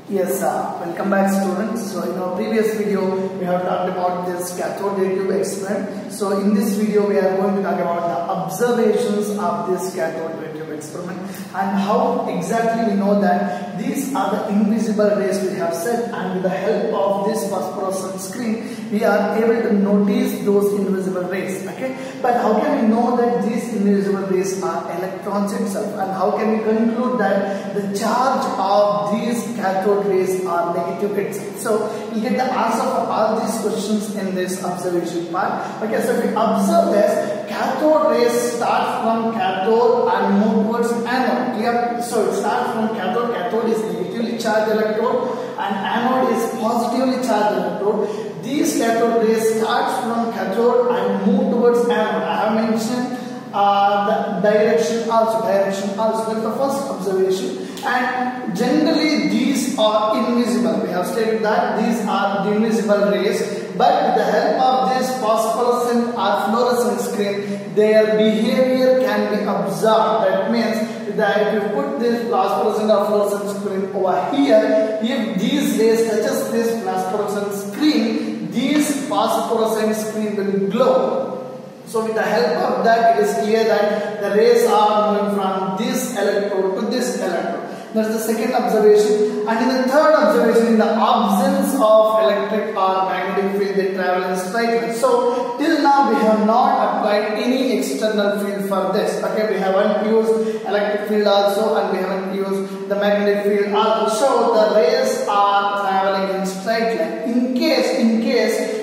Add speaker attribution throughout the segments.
Speaker 1: Yes, welcome back students. So in our previous video we have talked about this cathode ray tube experiment. So in this video we are going to talk about the observations of this cathode ray tube experiment and how exactly we know that these are the invisible rays we have set, and with the help of this phosphorescent screen we are able to notice those invisible rays. Okay, but how can we know that these invisible rays are electrons itself, and how can we conclude that the charge of these cathode rays are negative itself? So we'll get the answer for all these questions in this observation part. Okay, so if we observe this, cathode rays start from cathode and move towards anode. Clear? So it starts from cathode. Cathode is negatively charged electrode and anode is positively charged electrode. These cathode rays start from cathode and move towards anode. I have mentioned the direction also. That's the first observation. And generally these are invisible. We have stated that these are the invisible rays, but with the help of this phosphorescent or fluorescent screen, their behavior can be observed. That means that if you put this phosphorescent or fluorescent screen over here, if these rays touches this phosphorescent screen, these phosphorescent screen will glow. So with the help of that, it is clear that the rays are moving from this electrode to this electrode. That is the second observation. And in the third observation, in the absence of electric or magnetic field, they travel in straight line. So till now we have not applied any external field for this. Okay, we haven't used electric field also, and we haven't used the magnetic field also. So the rays are traveling in straight line. In case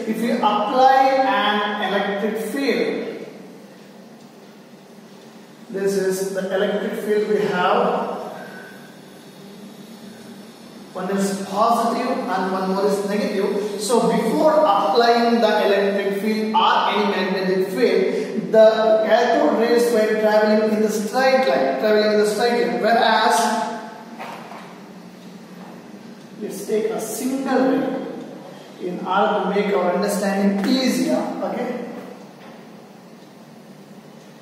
Speaker 1: if you apply an electric field, this is the electric field we have. One is positive and one more is negative. So before applying the electric field or any magnetic field, the cathode rays were traveling in the straight line. Whereas, let's take a single ray in order to make our understanding easier. Okay.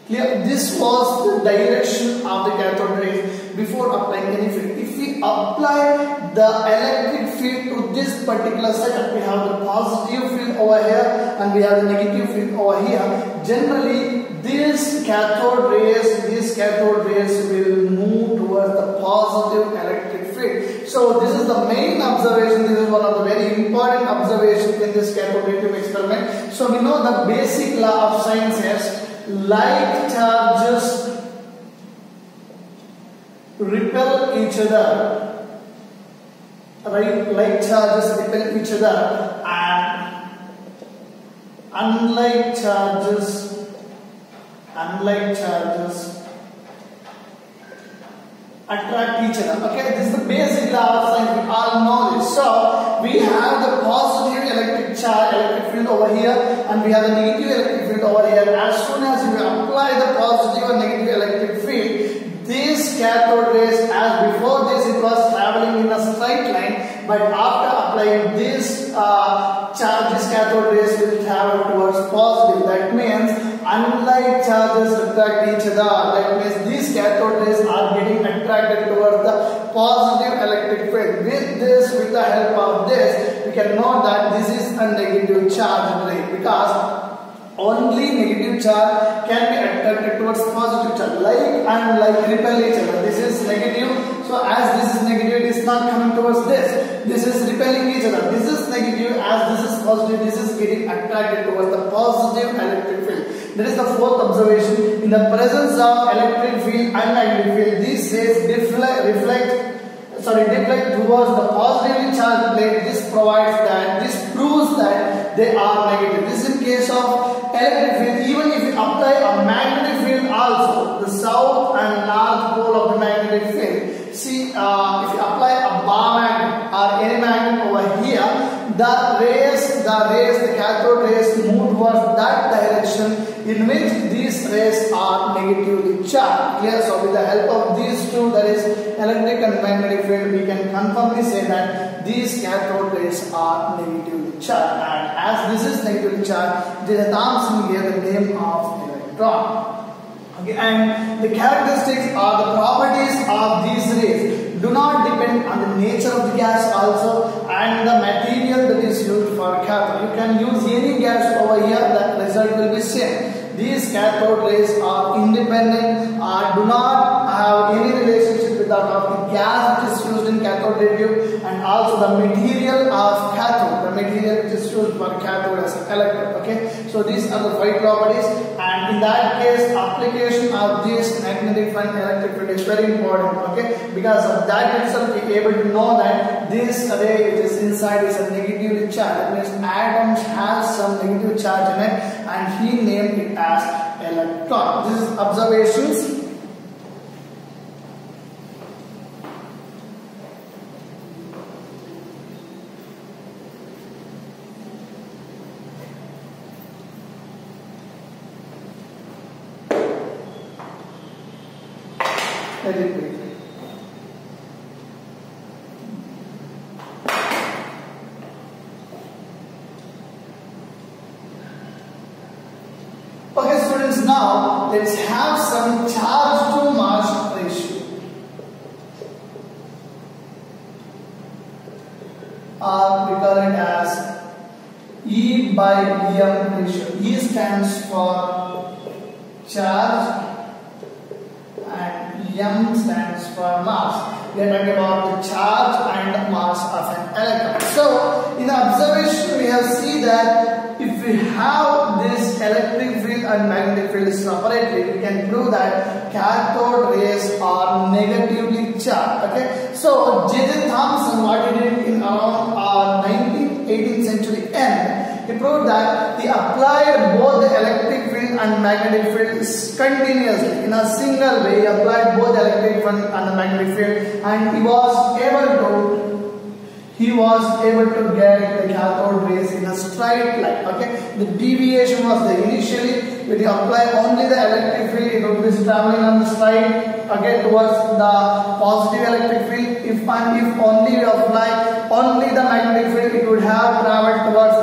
Speaker 1: Clear? This was the direction of the cathode rays before applying any field. If we apply the electric field to this particular setup, we have the positive field over here and we have the negative field over here. Generally, these cathode rays will move towards the positive electric field. So this is the main observation. This is one of the very important observations in this cathode ray tube experiment. So we know the basic law of science is like charges repel each other, right? Like charges repel each other, and unlike charges attract each other. Okay, this is the basic law of science. We all know this. So we have the positive electric field over here, and we have the negative electric field over here. As soon as you apply the positive and negative electric field, these cathode rays, as before this it was traveling in a straight line, but after applying this charge, these cathode rays will travel towards positive. That means unlike charges attract each other, that means these cathode rays are getting attracted towards the positive electric field. With the help of this, we can know that this is a negative charge ray, because only negative charge can be attracted towards positive charge. Like repel each other. This is negative, so as this is negative, it is not coming towards this. This is repelling each other. This is negative, as this is positive, this is getting attracted towards the positive electric field. That is the fourth observation. In the presence of electric field and magnetic field, these rays deflect towards the positively charged plate. This proves that they are negative. This is in case of electric field. Even if you apply a magnetic field also, the south and north pole of the magnetic field. See, if you apply a bar magnet or any magnet over here, the cathode rays move towards that direction in which these rays are negatively charged. Clear? So with the help of these two, that is electric and magnetic field, we can confirmly say that these cathode rays are negatively charged. And as this is negatively charged, it is attached here the name of electron. Okay, and the characteristics or the properties of these rays do not depend depend on the nature of the gas also and the material that is used for cathode. You can use any gas over here, the result will be same. These cathode rays are independent or do not have any relationship with that of the gas which is used in cathode ray tube, and also the material of cathode, the material which is used for cathode as an electrode. Okay, so these are the 5 properties, and in that case application of this magnetic field, electric field is very important. Okay, because of that itself we are able to know that this ray which is inside is a negatively charged. That means atoms have some negative charge in it, and he named it as electron. This is observations. Very briefly. Okay, students, now let's have some charge to mass ratio. We call it as E by M ratio. E stands for charge and M stands for mass. We are talking about the charge and mass of an electron. So, in the observation, we have seen that if we have this electric field and magnetic field separately, we can prove that cathode rays are negatively charged. Okay, so J.J. Thomson, what he did in around 18th century end, he proved that he applied both the electric field and magnetic field continuously in a single way. He applied both the electric field and the magnetic field, and he was able to get the cathode rays in a straight line. Okay, the deviation was there initially. When you apply only the electric field, it would be traveling on the straight, okay, towards the positive electric field. If only you apply only the magnetic field, it would have traveled towards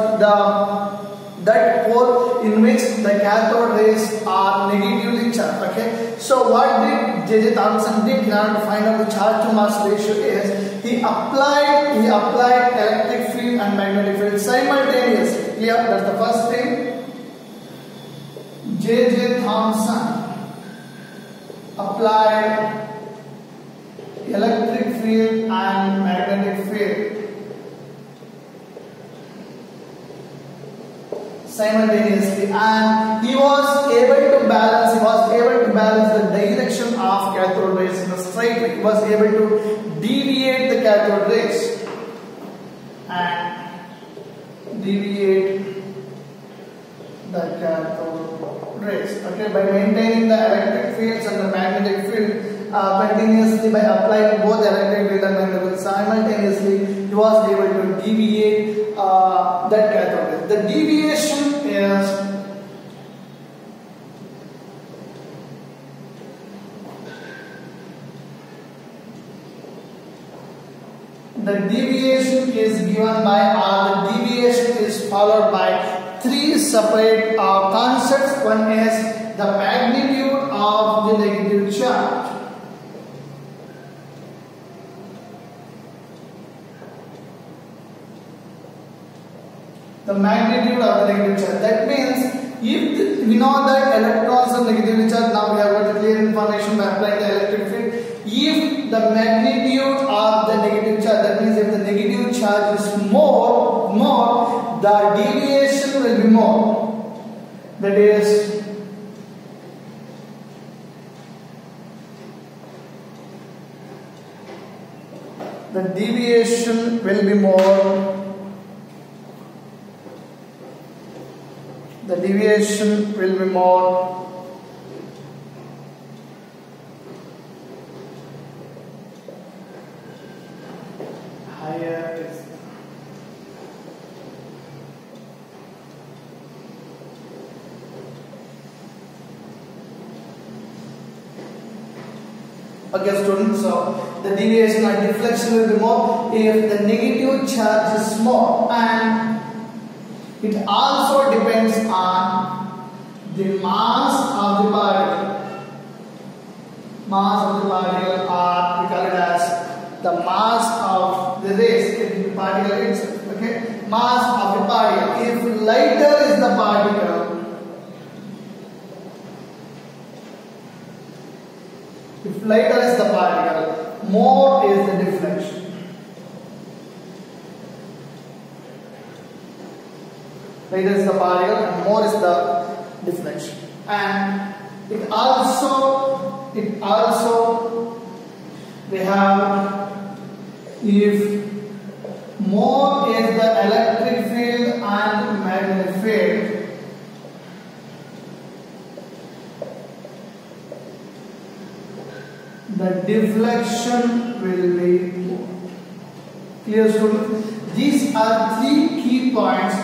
Speaker 1: that pole in which the cathode rays are negatively charged. Okay, so what did J.J. Thomson did in order to find out the charge to mass ratio is he applied electric field and magnetic field simultaneously. Clear? That's the first thing. J.J. Thomson applied electric field and magnetic field simultaneously, and he was able to balance the direction of cathode rays in a straight way. He was able to deviate the cathode rays okay, by maintaining the electric fields and the magnetic field continuously. By applying both electric field and magnetic field simultaneously, he was able to deviate that cathode ray. The deviation is given by, or the deviation is followed by 3 separate concepts. One is the magnitude of the negative charge. The magnitude of the negative charge. That means if we know that electrons are negatively charged, now we have got the clear information by applying the electric field. If the magnitude of the negative charge, that means if the negative charge is more, the deviation will be more. That is, the deviation will be more. The deviation will be more. Higher. Okay, students, so the deviation or deflection will be more if the negative charge is more, and it also depends on the mass of the particle. Mass of the particle, or we call it as the mass particle itself. Okay, mass of a particle. If lighter is the particle, more is the deflection. Lighter is the particle and more is the deflection. And it also we have, if more is the electric field and magnetic field, the deflection will be more. Clear, students? These are three key points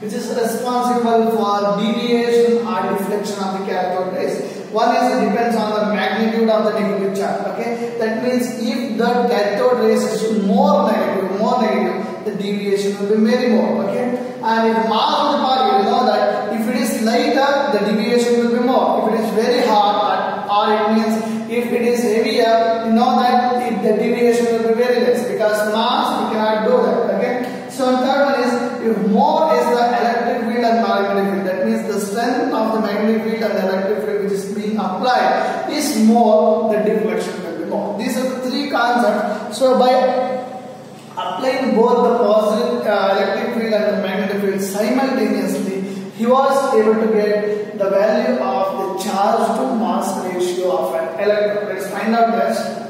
Speaker 1: which is responsible for deviation or deflection of the cathode rays. One is depends on the magnitude of the negative charge. Okay, that means if the cathode rays is more negative, the deviation will be very more. Okay, and if mass of the particle, you know that if it is lighter, the deviation will be more. If it is very hot, or it means if it is heavier, you know that the deviation will be very less, because mass we cannot do that. Okay, so third one is, if more is the electric field and magnetic field, that means the strength of the magnetic field and the electric field which is being applied is more, the deflection will be more. These are the three concepts. So by applying both the positive electric field and the magnetic field simultaneously, he was able to get the value of the charge to mass ratio of an electron. Let's find out this.